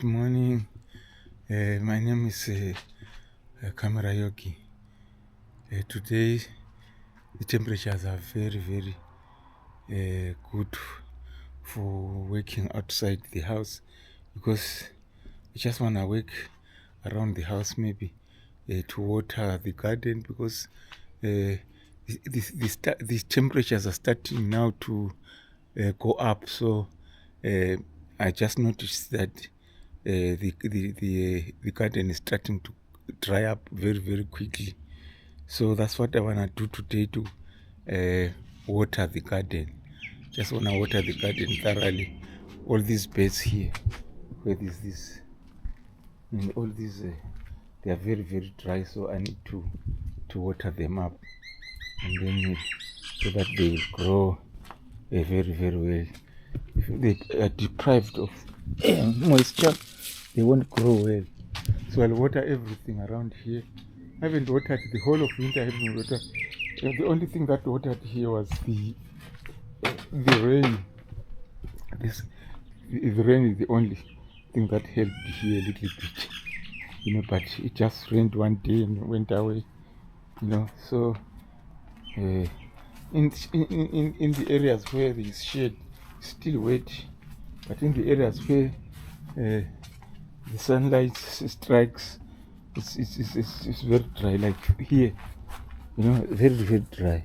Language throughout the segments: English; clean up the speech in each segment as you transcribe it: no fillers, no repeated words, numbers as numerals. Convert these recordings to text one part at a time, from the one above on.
Good morning. My name is Kamera Yogi. Today, the temperatures are very, very good for working outside the house because I just want to work around the house, maybe to water the garden because these temperatures are starting now to go up. So I just noticed that the garden is starting to dry up very, very quickly. So that's what I want to do today to water the garden. Just want to water the garden thoroughly. All these beds here, where there's this, and all these, they are very, very dry. So I need to water them up, and then so that they will grow very, very well. If they are deprived of moisture, they won't grow well. So I'll water everything around here. I haven't watered the whole of winter. I haven't watered. The only thing that watered here was the rain. The rain is the only thing that helped here a little bit, but it just rained one day and went away. So in the areas where there is shade, it's still wet, but in the areas where the sunlight strikes, it's very dry. Like here, very, very dry.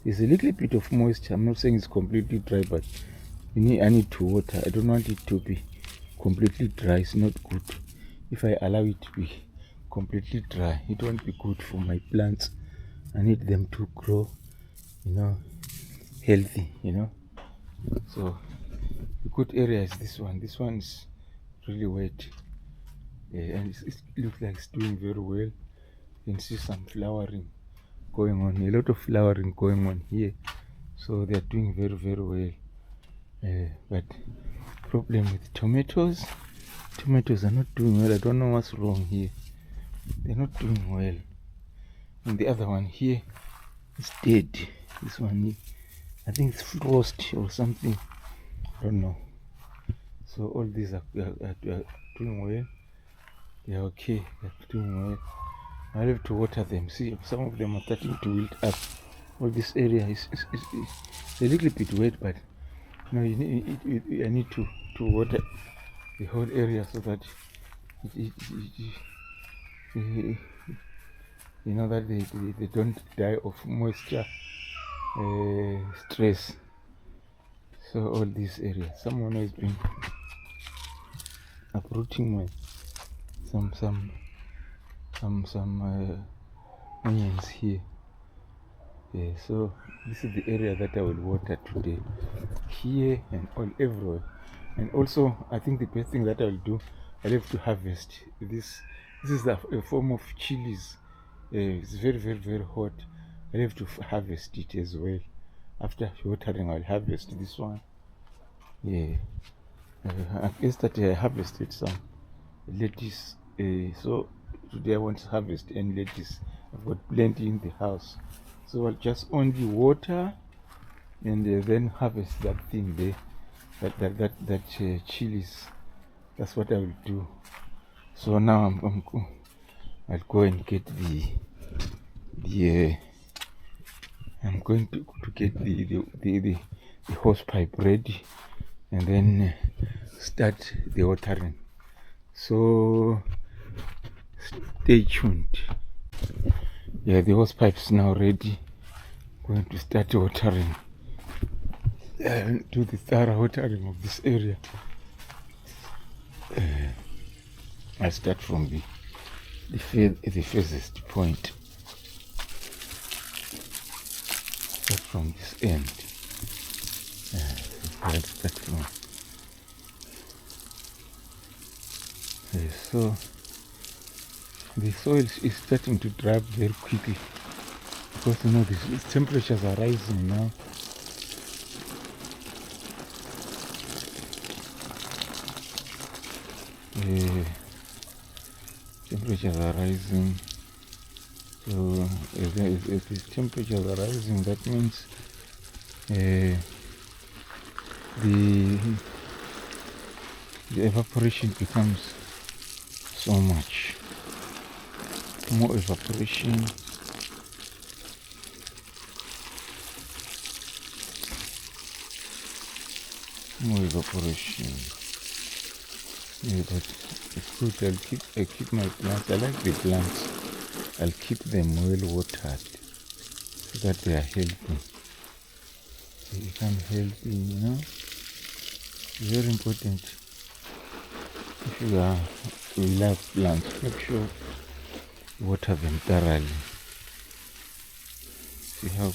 There's a little bit of moisture. I'm not saying it's completely dry, but I need to water. I don't want it to be completely dry. It's not good. If I allow it to be completely dry, it won't be good for my plants. I need them to grow, healthy, So the good area is this one. This one is really wet. And it looks like it's doing very well. You can see some flowering going on, a lot of flowering going on here. So they're doing very, very well. But problem with tomatoes are not doing well. I don't know what's wrong here. They're not doing well. And the other one here is dead. This one here, I think it's frost or something. I don't know. So all these are doing well. They're okay. They're doing well. I have to water them. See, some of them are starting to wilt up. All this area is a little bit wet, but I need to water the whole area so that that they don't die of moisture stress. So all these areas, someone has been uprooting some onions here. So this is the area that I will water today, here and all everywhere. And also, I think the best thing that I will do, I'll have to harvest this. This is a form of chilies. It's very, very, very hot. I'll have to harvest it as well. After watering, I'll harvest this one. Yeah. Yesterday I harvested some lettuce. So today I want to harvest any lettuce. I've got plenty in the house. So I'll just only water and then harvest that thing there, that chilies. That's what I will do. So now I'll go and get I'm going to get the hose pipe ready and then start the watering. So stay tuned. Yeah, the hose pipe is now ready. Going to start watering. Do the thorough watering of this area. I start from the furthest point. Start from this end. I'll start from. So the soil is starting to dry up very quickly because these temperatures are rising now. Temperatures are rising. So if the temperatures are rising, that means the evaporation becomes so much. More evaporation. More evaporation. Yeah, but it's good. I keep my plants. I like the plants. I'll keep them well watered so that they are healthy. They become healthy, you know. It's very important. If you love plants, make sure you water them thoroughly. See how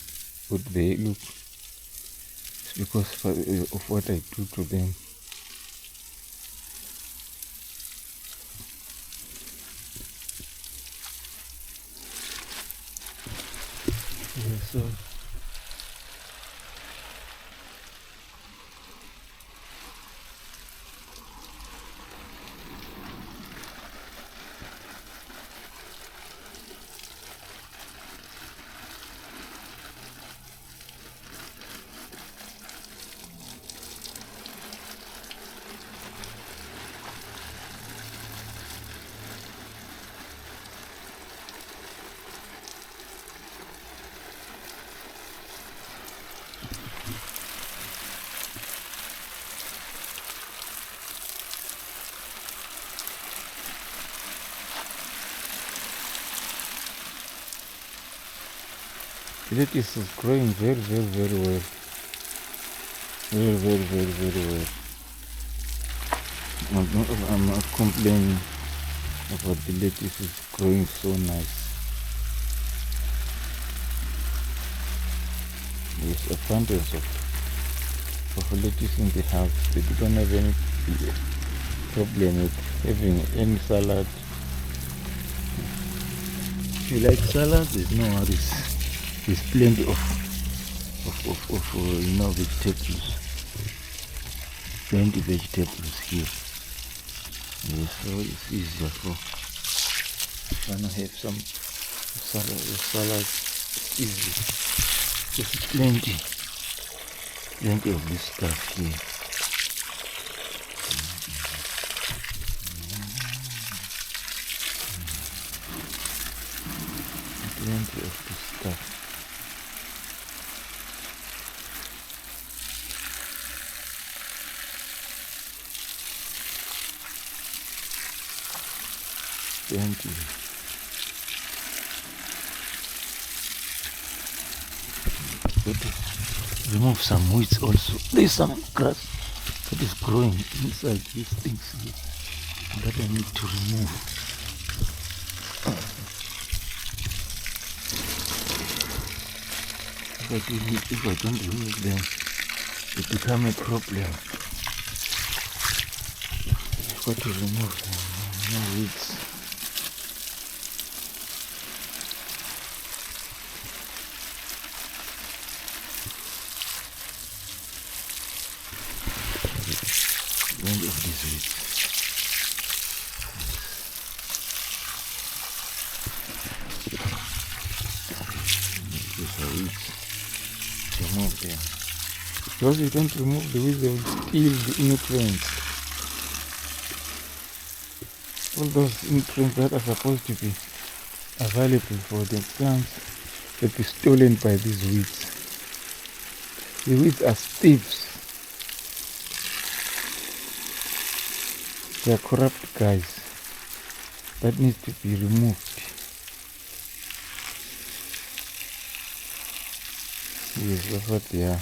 good they look. It's because of what I do to them. Yeah, so lettuce is growing very, very, very well. Very, very, very, very well. I'm not complaining about the lettuce. Is growing so nice. There's abundance of lettuce in the house. They don't have any problem with having any salad. If you like salad, there's no worries. There's plenty of vegetables. Plenty vegetables here. Yeah, so it's easier for if you want to have some salad. It's easy. There's plenty of this stuff here. Plenty of this stuff. Plenty. Remove some weeds also. There's some grass that is growing inside these things here that I need to remove. If I don't remove them, it becomes a problem. I've got to remove them. No weeds. End of this week. These are weeds. Remove them. Because you don't remove the weeds, they will steal the nutrients. All those nutrients that are supposed to be available for the plants will be stolen by these weeds. The weeds are thieves. They are corrupt guys that needs to be removed. Yes, that's what they are.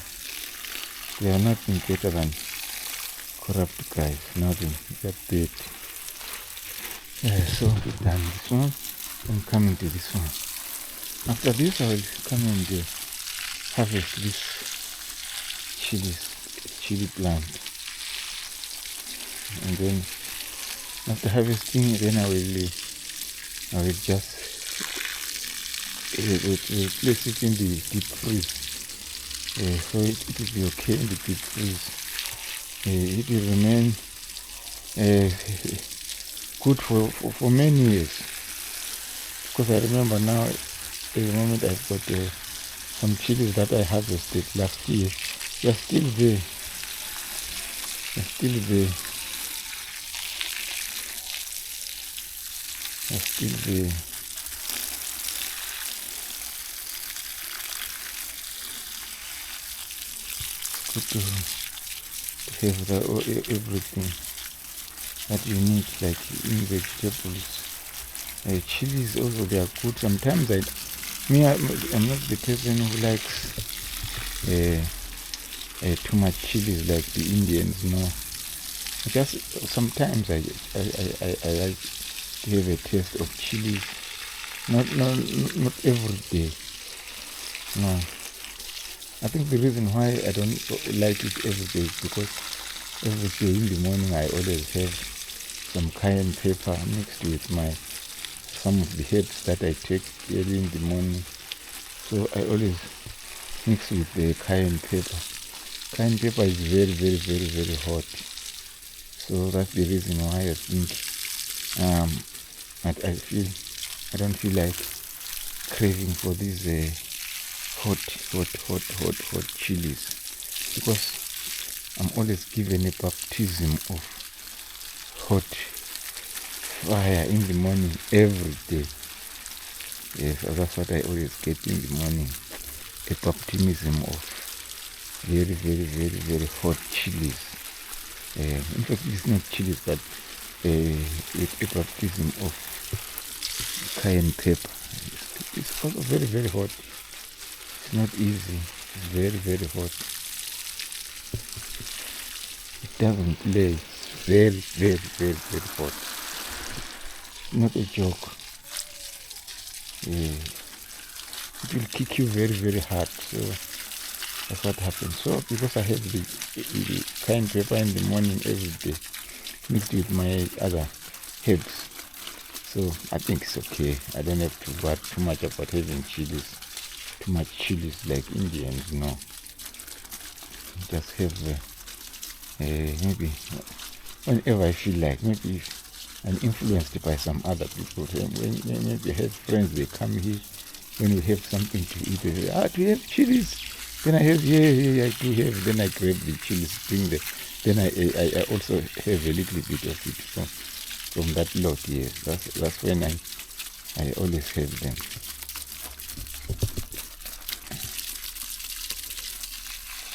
They are nothing better than corrupt guys. Nothing. They are dead. So we've done this one. I'm coming to this one. After this, I will come and harvest this chili plant, and then after harvesting, then I will just place it in the deep freeze. So it will be okay in the deep freeze. It will remain good for many years. Because I remember now, at the moment I've got some chilies that I harvested last year. They're still there. are still there. Good to have everything that you need, like in vegetables. Chilies also, they are good. Sometimes I'm not the person who likes too much chilies like the Indians. No, just sometimes I like to have a taste of chilies. Not every day. No, I think the reason why I don't like it every day is because every day in the morning I always have some cayenne pepper mixed with some of the herbs that I take early in the morning. So I always mix with the cayenne pepper. Cayenne pepper is very, very, very, very hot. So that's the reason why I think I don't feel like craving for these hot chilies, because I'm always given a baptism of hot fire in the morning every day. Yes, that's what I always get in the morning, a baptism of very, very, very, very hot chilies. In fact, it's not chilies, but a baptism of cayenne pepper. It's also very, very hot. It's not easy. It's very, very hot. It doesn't play. It's very, very, very, very hot. Not a joke. It will kick you very, very hard. So that's what happens. So because I have the cayenne pepper in the morning every day, mixed with my other herbs, so I think it's okay. I don't have to worry too much about having chilies, too much chilies like Indians. No, just have maybe whenever I feel like. Maybe I'm influenced by some other people. When maybe I have friends, they come here when we have something to eat. They say, do you have chilies? Then I have, yeah, I do have. Then I grab the chilies, bring them. Then I also have a little bit of it from that lot. Yes, that's when I always have them.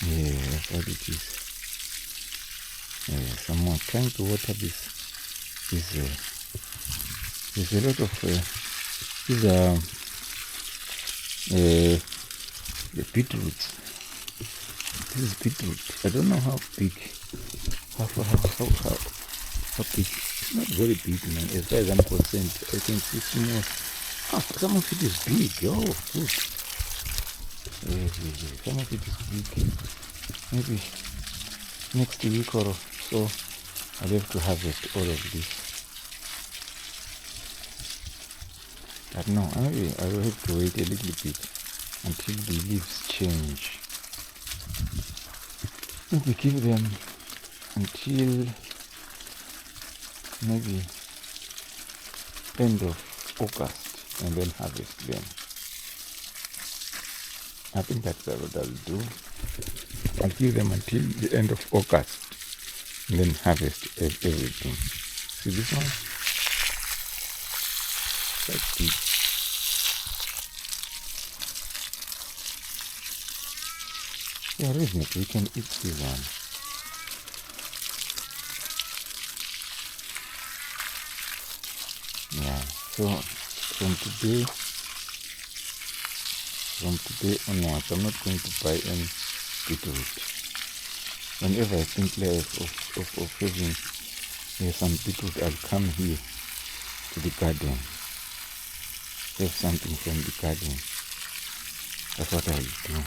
Yeah, that's what it is. Someone trying to water this. There's a lot of the beetroots. This is beetroot. I don't know how big. How big? It's not very big, man. As far as I'm concerned, I think it's small. Some of it is big. Oh, good. Some of it is big. Maybe next week or so, I'll have to harvest all of this. But no, maybe I will have to wait a little bit until the leaves change. Maybe give them until maybe end of August and then harvest them. I think that's what I'll do. I'll give them until the end of August and then harvest everything. See this one? Like this. Yeah, reasonable. We can eat this one. Yeah, so from today onwards, I'm not going to buy any beetroot. Whenever I think of having some beetroot, I'll come here to the garden, have something from the garden. That's what I'll do.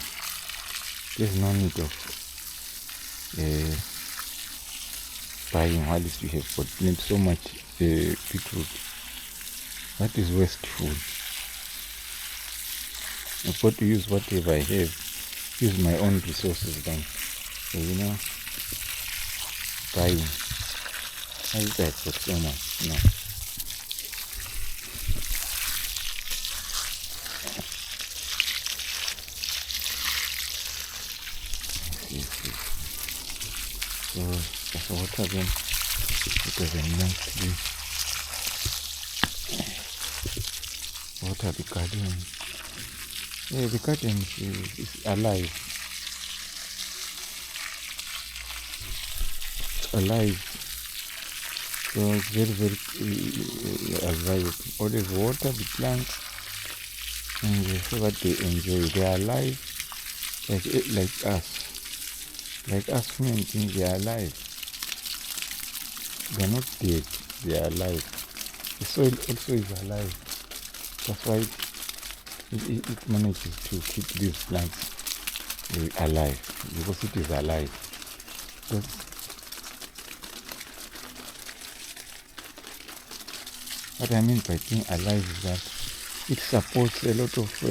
There's no need of buying while we have got so much beetroot. That is wasteful. I've got to use whatever I have, use my own resources then. So, buying. Why is that for so much? No. So that's water then, because I'm nicely water the garden. Yeah, the garden is alive. It's alive. So it's very alive. Always water the plants, and so that they enjoy. They are alive, like us. Like us human beings, they are alive. They are not dead. They are alive. The soil also is alive. That's why it manages to keep these plants alive, because it is alive. What I mean by being alive is that it supports a lot of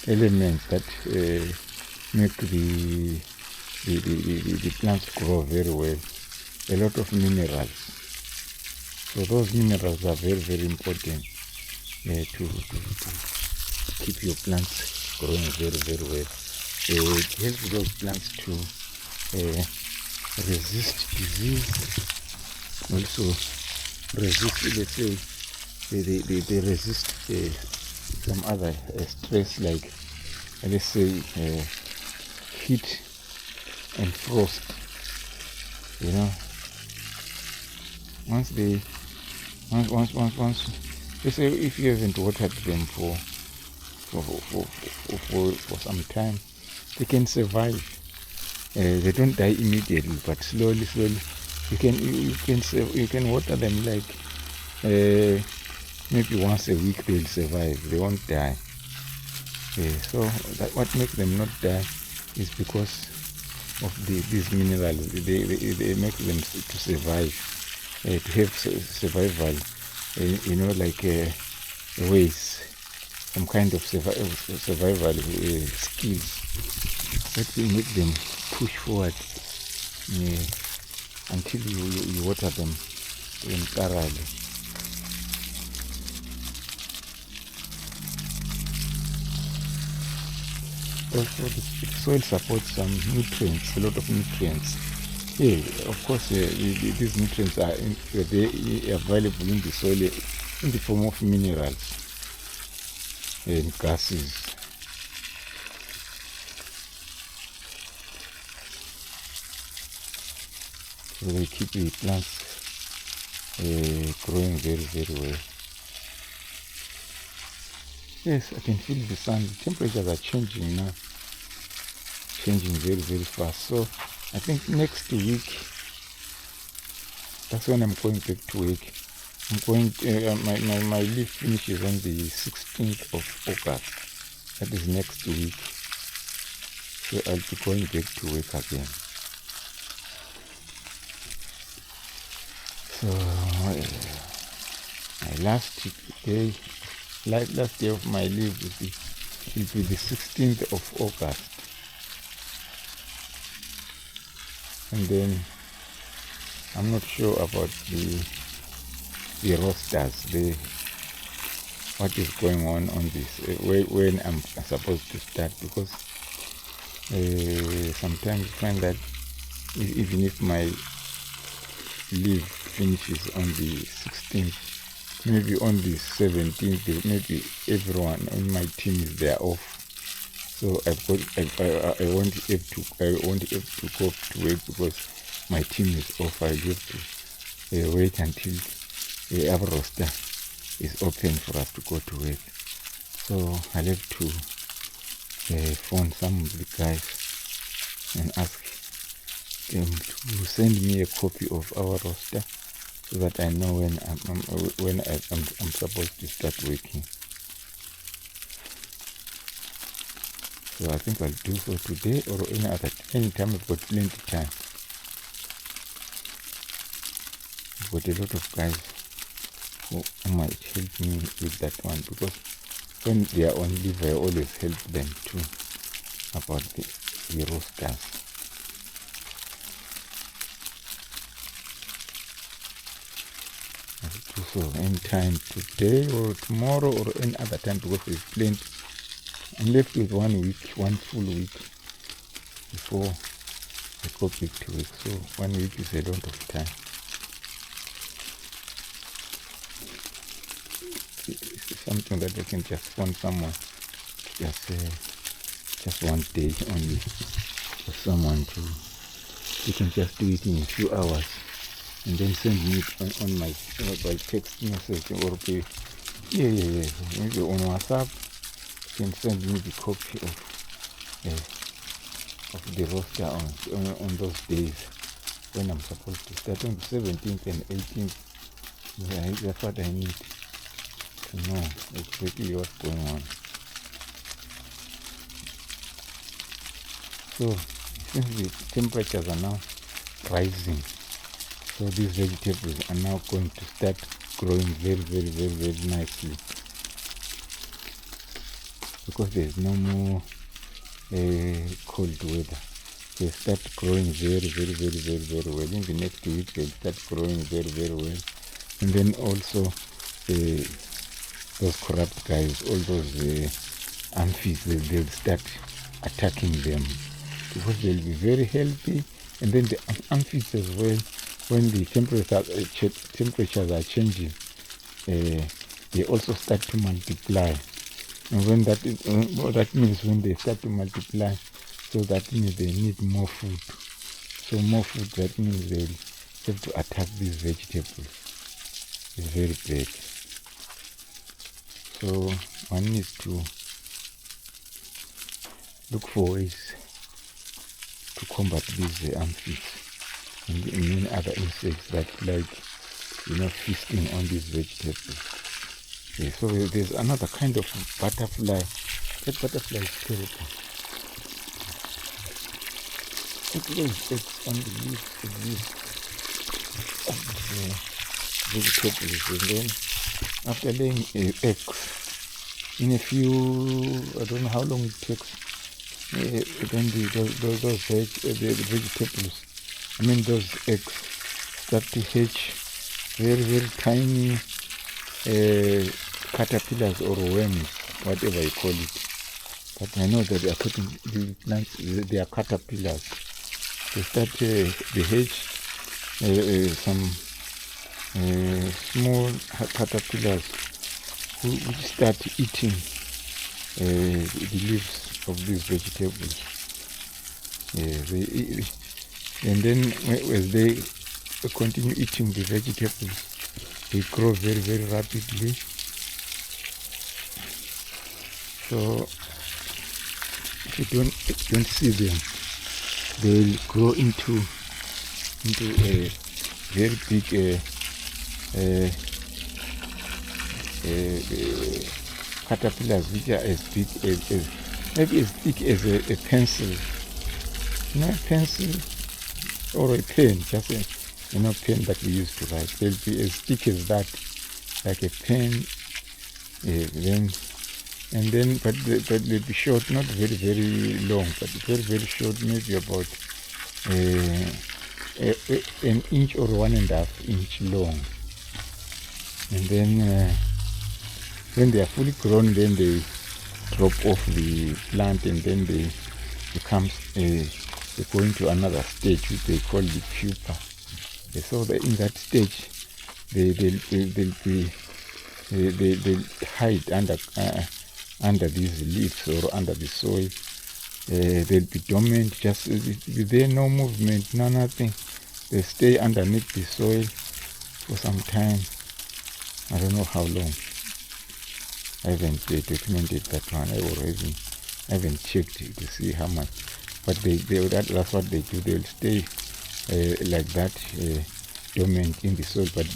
elements that make the plants grow very well. A lot of minerals. So those minerals are very important to keep your plants growing very well. It helps those plants to resist disease, also resist, let's say, they resist some other stress, like let's say heat and frost. Once let's say if you haven't watered them for some time, they can survive. They don't die immediately, but slowly you can water them, like maybe once a week. They'll survive. They won't die. So what makes them not die is because of these minerals. They make them to survive, to have survival, like ways, some kind of survival skills that will make them push forward until you water them thoroughly. Also, the soil supports some nutrients, a lot of nutrients. Yeah, of course, these nutrients are available in the soil in the form of minerals and gases. So they keep the plants growing very well. Yes, I can feel the sun. The temperatures are changing now, changing very fast. So I think next week, that's when I'm going back to work. I'm going my leave finishes on the 16th of August. That is next week. So I'll be going back to work again. So my last day of my leave will be the 16th of August. And then I'm not sure about the rosters, what is going on this, when I'm supposed to start, because sometimes you find that even if my leave finishes on the 16th, maybe on the 17th, maybe everyone on my team is there off. So I won't have to go to work because my team is off. I have to wait until our roster is open for us to go to work. So I'll have to phone some of the guys and ask them to send me a copy of our roster, so that I know when I'm supposed to start working. So I think I'll do so today or any time. I've got plenty of time. I've got a lot of guys who might help me with that one, because when they are on leave, I always help them too about the rosters. I'll do so anytime today or tomorrow or any other time, because there's plenty. I'm left with 1 week, one full week before I go back to work. So 1 week is a lot of time. something that I can just phone someone, just one day only, for someone to, you can just do it in a few hours and then send me it on my by text message or by, maybe on WhatsApp. You can send me the copy of the roster on those days when I'm supposed to start on the 17th and 18th. Yeah, that's what I need to know exactly what's going on. So since the temperatures are now rising, so these vegetables are now going to start growing very nicely, because there's no more cold weather. They start growing very well. In the next week they'll start growing very well. And then also those corrupt guys, all those aphids, they'll start attacking them, because they'll be very healthy. And then the aphids as well, when the temperatures are changing, they also start to multiply. And when that means when they start to multiply, so that means they need more food. So more food, that means they'll have to attack these vegetables. It's very bad. So one needs to look for ways to combat these aphids and many other insects that feasting on these vegetables. Yeah, so there's another kind of butterfly. That butterfly is terrible. It lays eggs on the leaves of the vegetables, and then after laying eggs, in a few, I don't know how long it takes, then those vegetables, those eggs start to hatch very tiny caterpillars or worms, whatever you call it. But I know that according to the plants, they are caterpillars. They start, they hatch some small caterpillars which start eating the leaves of these vegetables. And then as they continue eating the vegetables, they grow very rapidly. So if you don't see them, they will grow into a very big caterpillars, which are as big as maybe as thick as a pencil. A pencil or a pen, just a pen that we used to write. They'll be as thick as that, like a pen. But they'll be short, not very long, but very short, maybe about an inch or 1.5 inch long. And then when they are fully grown, then they drop off the plant, and then they go into another stage which they call the pupa. So in that stage, they'll hide under these leaves or under the soil. They'll be dormant, just with there, no movement, nothing. They stay underneath the soil for some time. I don't know how long. I haven't documented that one. I haven't checked to see how much. But that's what they do. They'll stay like that, dormant in the soil. But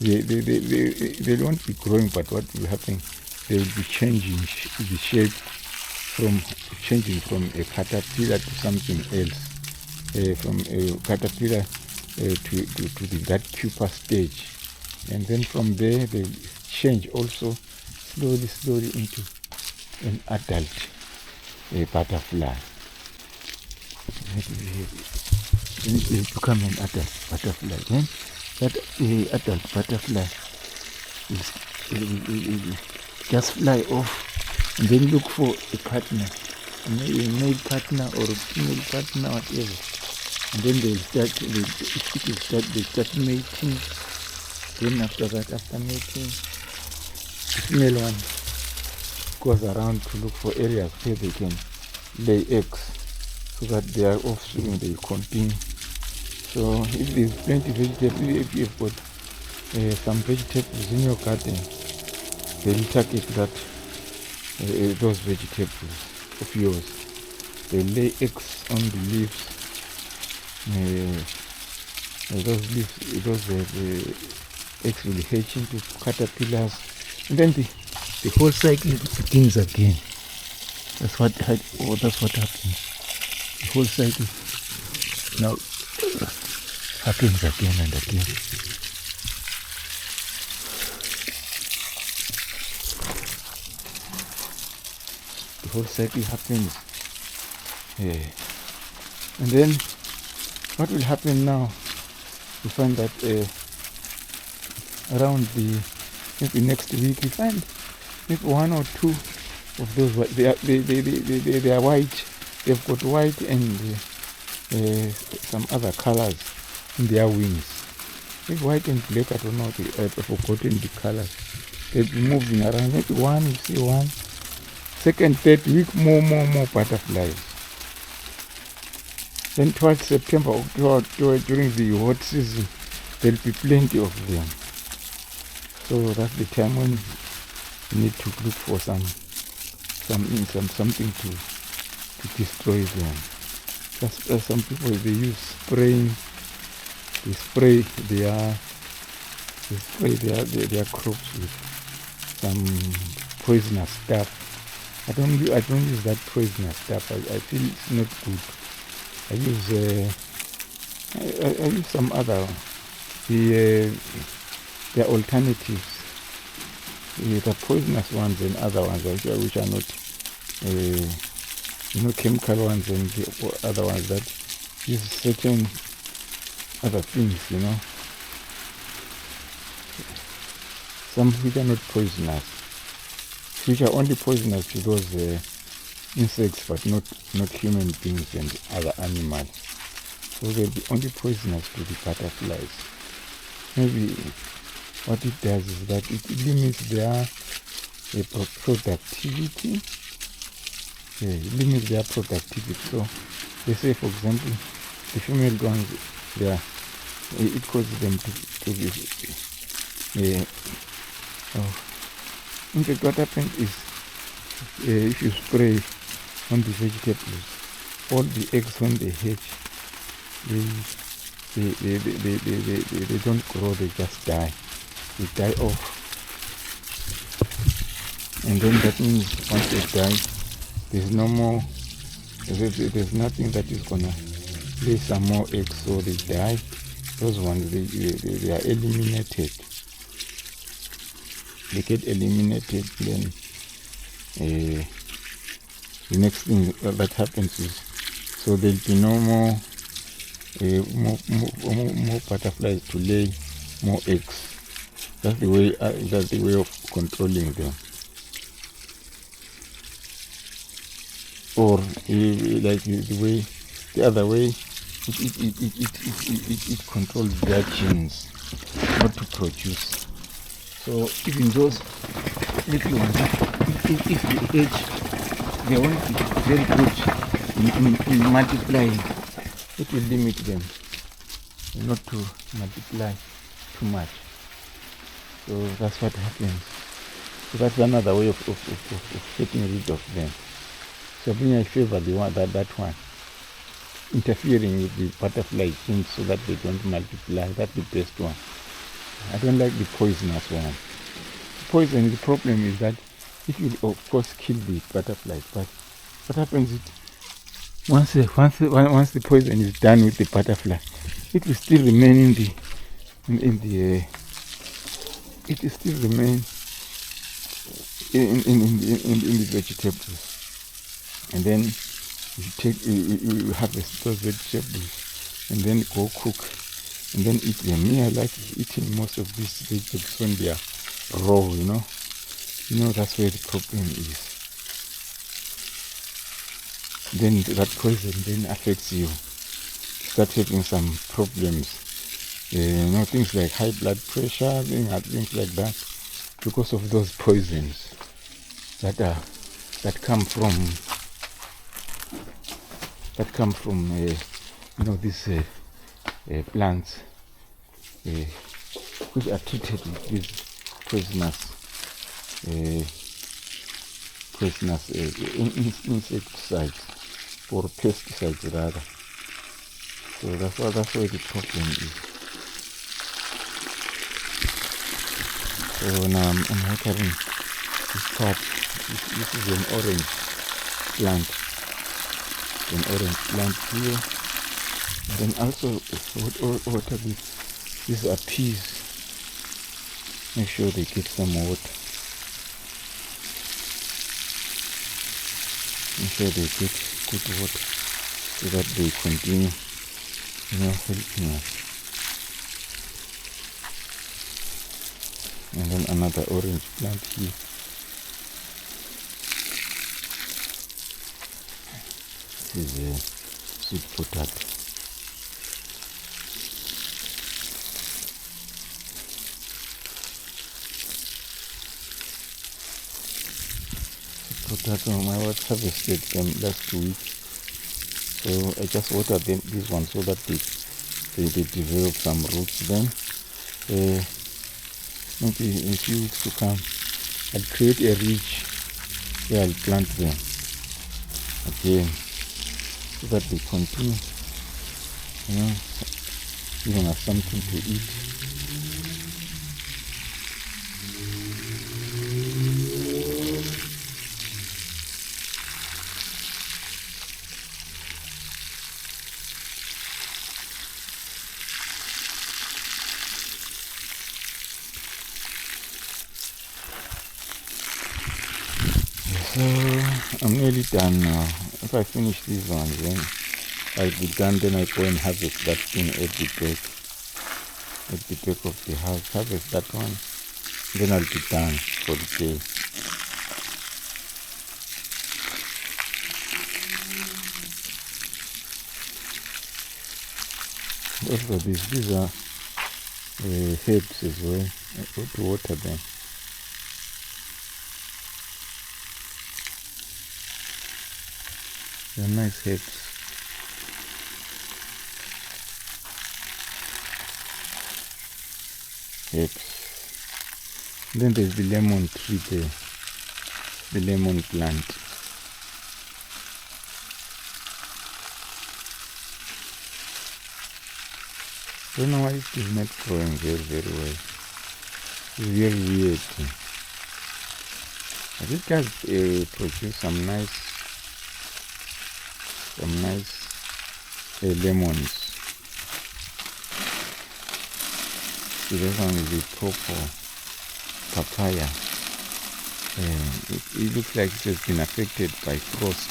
they won't be growing. But what will happen? They will be changing the shape, changing from a caterpillar to something else, from a caterpillar to that pupa stage, and then from there they change also slowly into an adult butterfly. It will become an adult butterfly. Then that adult butterfly will just fly off, and then look for a partner, maybe a male partner or a female partner, whatever. And then they start mating. Then after mating, The female one goes around to look for areas where they can lay eggs so that their offspring they continue. So if there's plenty of vegetables, if you've got some vegetables in your garden, they'll target that those vegetables of yours. They lay eggs on the leaves. Those leaves, those eggs will hatch into caterpillars, and then the whole cycle begins again. That's what happens. The whole cycle now happens again and again. The whole cycle happens. And then what will happen now? You find that around maybe next week, you find maybe one or two of those. They are white. They've got white and some other colors in their wings. Maybe white and black. I don't know. I've forgotten the colors. They'll be moving around. Maybe one. You see one. Second, third week, more butterflies. Then towards September, October, during the hot season, there'll be plenty of them. So that's the time when you need to look for something to destroy them. Some people they use spraying. They spray their crops with some poisonous stuff. I don't use that poisonous stuff. I feel it's not good. I use some other the alternatives, the poisonous ones and other ones which are not chemical ones, and the other ones that use certain other things, some which are not poisonous, which are only poisonous to those insects, but not human beings and other animals. So they'll be only poisonous to the butterflies. Maybe what it does is that it limits their productivity. It limits their productivity. So they say, for example, the female ones, it causes them to be. In fact, what happens is if you spray on the vegetables, all the eggs when they hatch, they don't grow, they just die. They die off. And then that means once they die, there's no more, there's nothing that is gonna lay some more eggs, so they die. Those ones, they are eliminated. They get eliminated, then the next thing that happens is, so there'll be no more butterflies to lay more eggs. That's the way of controlling them. Or like the other way, it controls their genes not to produce. So even those little ones, if the age, they won't be very good in multiplying, it will limit them not to multiply too much. So that's what happens. So that's another way of getting rid of them. So I favor the one that one, interfering with the butterfly genes so that they don't multiply. That's the best one. I don't like the poisonous one. The problem is that if you of course kill the butterflies, but what happens is once the poison is done with the butterfly, it will still remain it will still remain in the vegetables. And then you harvest those vegetables and then go cook and then eat them. Me, I like eating most of these vegetables when they are raw, that's where the problem is. Then that poison then affects you. Start having some problems. Things like high blood pressure, things like that. because of those poisons that come from these plants which are treated with these poisonous insecticides or pesticides rather. So that's why the problem is. So now I'm watering this part. This is an orange plant. An orange plant here. And then also water these are peas. Make sure they get some water. Make sure they get good water so that they continue, helping us. And then another orange plant here. This is a sweet potato. Potato, I was harvested them last week, so I just watered them this one so that they develop some roots. Then maybe in a few weeks to come I'll create a ridge where I'll plant them again so that they continue, giving us something to eat. So I'm nearly done now. If I finish this one, then I'll be done. Then I go and harvest that thing at the back of the house. Harvest that one, then I'll be done for the day. Also, these are herbs as well. I go to water them. They're nice herbs. Then there's the lemon tree there, the lemon plant. I don't know why it is not growing very well. It's very weird. I think it has produced some nice lemons. So this one is the proper papaya. It looks like it has been affected by frost.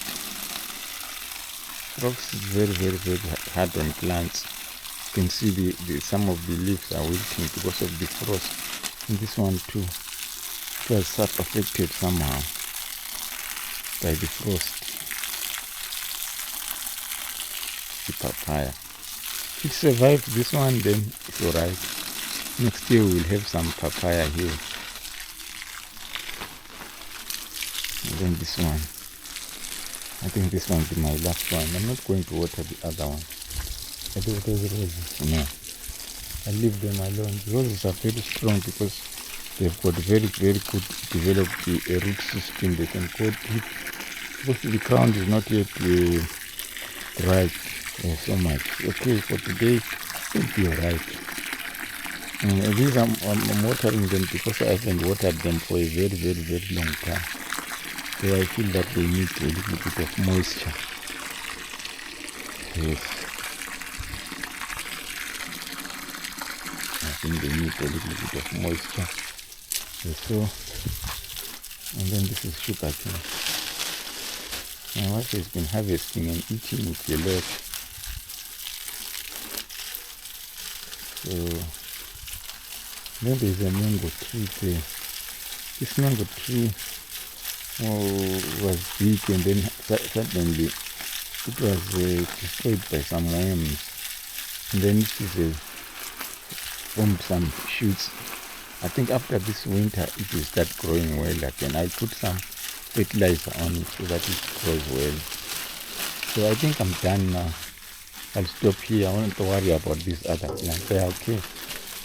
Frost is very hard on plants. You can see some of the leaves are wilting because of the frost. And this one too, it was affected somehow by the frost. The papaya. If it survives this one, then it's alright. Next year we will have some papaya here. And then this one. I think this one will be my last one. I'm not going to water the other one. I do water the roses. No. I leave them alone. The roses are very strong because they've got very good developed root system. They can go deep because the ground is not yet dry so much. Okay, for today it will be alright. These I'm watering them because I haven't watered them for a very long time. So I feel that they need a little bit of moisture. Yes. I think they need a little bit of moisture. So, and then this is sugar cane. My wife has been harvesting and eating it a lot. So, then there's a mango tree there. This mango tree was big and then suddenly it was destroyed by some worms. And then this is formed some shoots I think after this winter it will start growing well again. I'll put some fertilizer on it so that it grows well. So I think I'm done now. I'll stop here. I won't worry about these other plants. They are okay.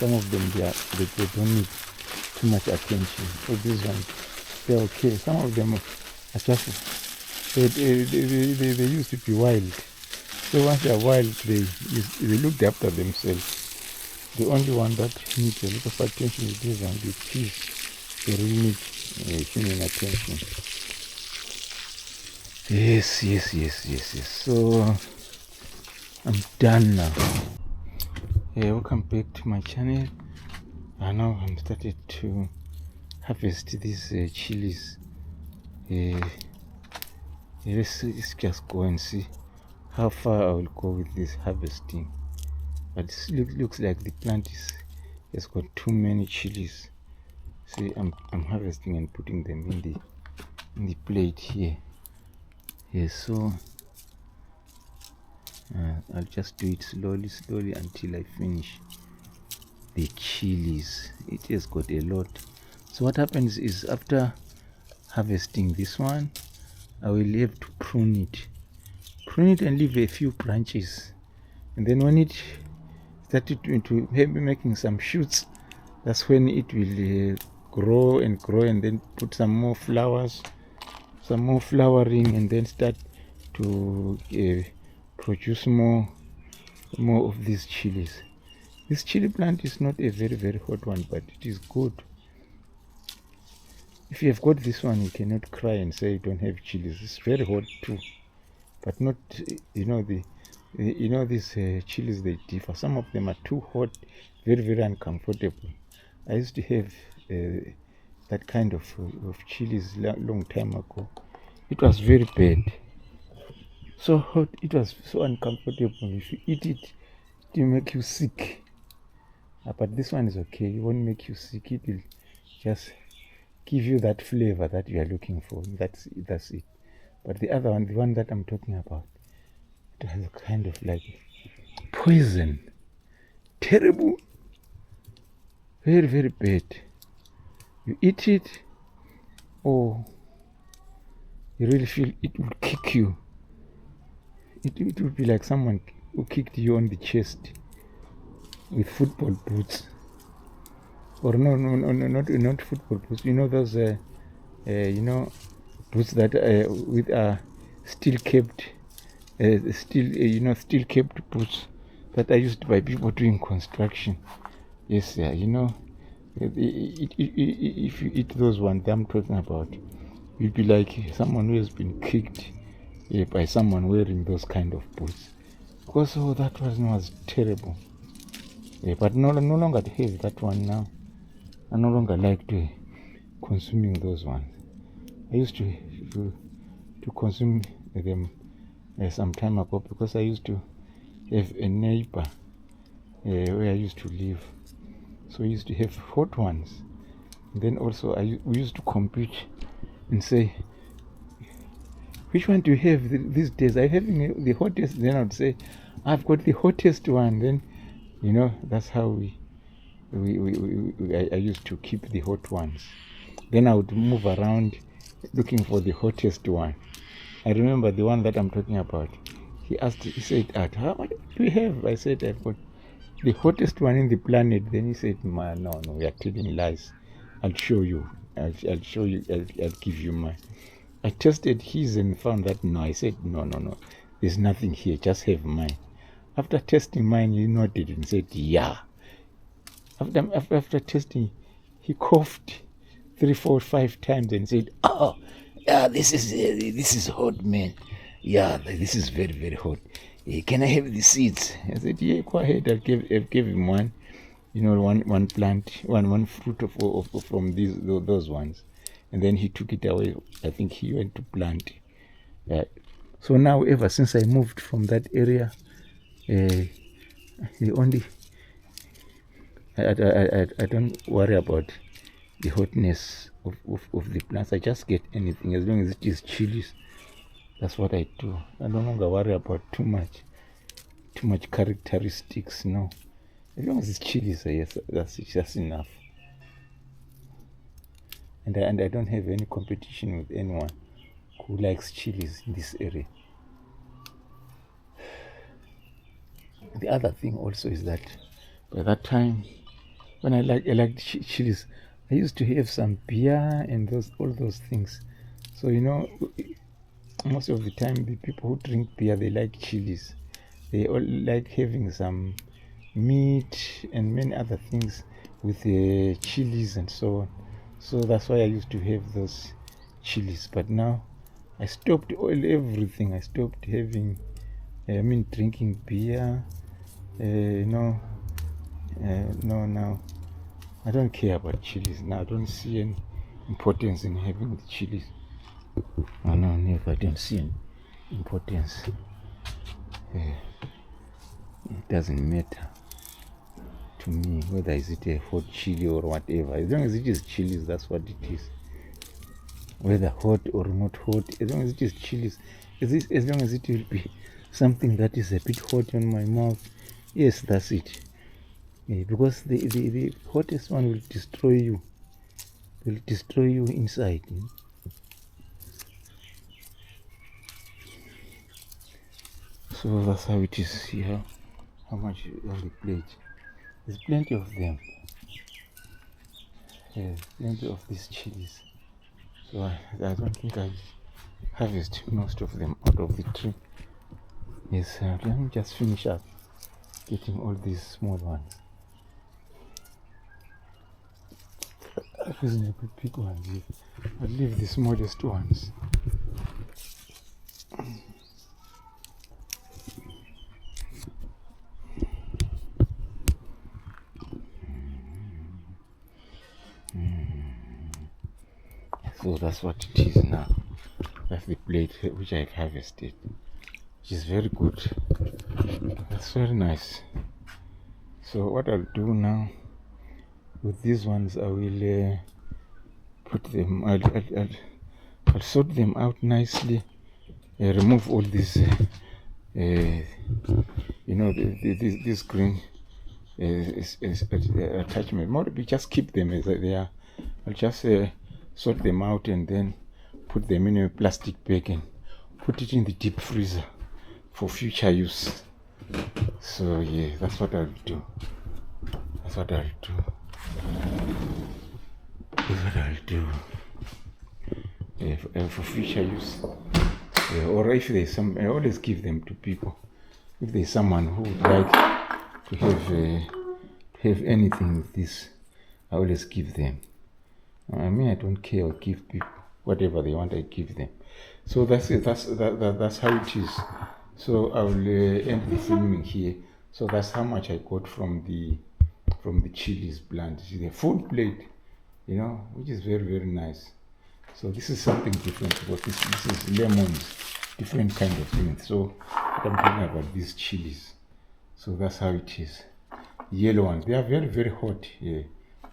Some of them they don't need too much attention. So these ones, they're okay. Some of them are just they used to be wild. So once they're wild, they looked after themselves. The only one that needs a lot of attention is this one, the peas. They really need human attention. Yes. So I'm done now. Welcome back to my channel. Now I'm started to harvest these chilies. Let's just go and see how far I will go with this harvesting. But it looks like the plant has got too many chilies. See, I'm harvesting and putting them in the plate here. So I'll just do it slowly until I finish the chilies. It has got a lot. So what happens is, after harvesting this one, I will have to prune it and leave a few branches, and then when it started to maybe making some shoots, that's when it will grow and then put some more flowers, some more flowering, and then start to produce more of these chilies. This chili plant is not a very hot one, but it is good. If you have got this one, you cannot cry and say you don't have chilies. It's very hot too, but not, these chilies, they differ. Some of them are too hot, very uncomfortable. I used to have that kind of chilies long time ago. It was very bad, so hot. It was so uncomfortable. If you eat it, it will make you sick. But this one is okay. It won't make you sick. It will just give you that flavor that you are looking for. That's it. But the other one, the one that I'm talking about, it has a kind of like poison. Terrible. Very bad. You eat it, or you really feel it will kick you. It would be like someone who kicked you on the chest with football boots. Or no, not football boots. You know those, boots that with steel capped, steel capped boots that are used by people doing construction. Yes, if you eat those ones that I'm talking about, you'll be like someone who has been kicked by someone wearing those kind of boots. Because that one was terrible. But no longer have that one now. I no longer like to consuming those ones. I used to consume them some time ago, because I used to have a neighbor where I used to live. So we used to have hot ones. And then also we used to compete and say, which one do you have these days? I'm having the hottest. Then I would say, I've got the hottest one. Then, that's how I used to keep the hot ones. Then I would move around looking for the hottest one. I remember the one that I'm talking about. He said, how much do you have? I said, I've got the hottest one in the planet. Then he said, man, no, we are telling lies. I'll show you. I'll show you. I'll give you mine. I tested his and found that no. I said, no. There's nothing here. Just have mine. After testing mine, he nodded and said, yeah. After testing, he coughed 3, 4, 5 times and said, oh, yeah, this is hot, man. Yeah, this is very hot. Can I have the seeds? I said, yeah, go ahead. I'll give him one. One plant, one fruit from those ones. And then he took it away. I think he went to plant. So now, ever since I moved from that area, I don't worry about the hotness of the plants. I just get anything as long as it is chilies. That's what I do. I no longer worry about too much characteristics. No, as long as it's chilies, yes, that's enough. and I don't have any competition with anyone who likes chilies in this area. The other thing also is that by that time, when I liked chilies, I used to have some beer and all those things. So most of the time, the people who drink beer, they like chilies. They all like having some meat and many other things with chilies and so on. So that's why I used to have those chilies. But now I stopped everything. I stopped drinking beer. No, now I don't care about chilies. Now I don't see any importance in having the chilies. Oh, no, never. I don't see any importance. It doesn't matter to me whether is it a hot chili or whatever. As long as it is chilies, that's what it is. Whether hot or not hot, as long as it is chilies, as long as it will be something that is a bit hot on my mouth, yes, that's it. Because the hottest one will destroy you. Will destroy you inside. So that's how it is here. How much on the plate? There's plenty of them. Plenty of these chilies. So I don't think I'll harvest most of them out of the tree. Yes, let me just finish up getting all these small ones. Reasonably big ones. I'll leave the smallest ones. So that's what it is now. That's the plate which I've harvested, which is very good. That's very nice. So what I'll do now with these ones, I will put them. I'll sort them out nicely. Remove all these, this green attachment. More, we just keep them as they are. I'll just sort them out and then put them in a plastic bag and put it in the deep freezer for future use. So yeah, that's what I'll do. That's what I'll do. For future use. Or if there's some, I always give them to people. If there's someone who would like to have anything with this, I always give them. I mean, I don't care. I'll give people whatever they want. I give them. So that's it. That's how it is. So I will end the filming here. So that's how much I got from the chilies plant. It's a food plate, which is very, very nice. So this is something different because this is lemons, different kind of things. So I'm talking about these chilies. So that's how it is. Yellow ones, they are very, very hot, yeah,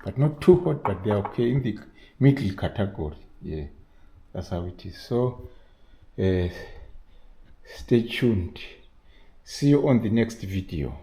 but not too hot, but they are okay in the middle category. Yeah, that's how it is. So stay tuned. See you on the next video.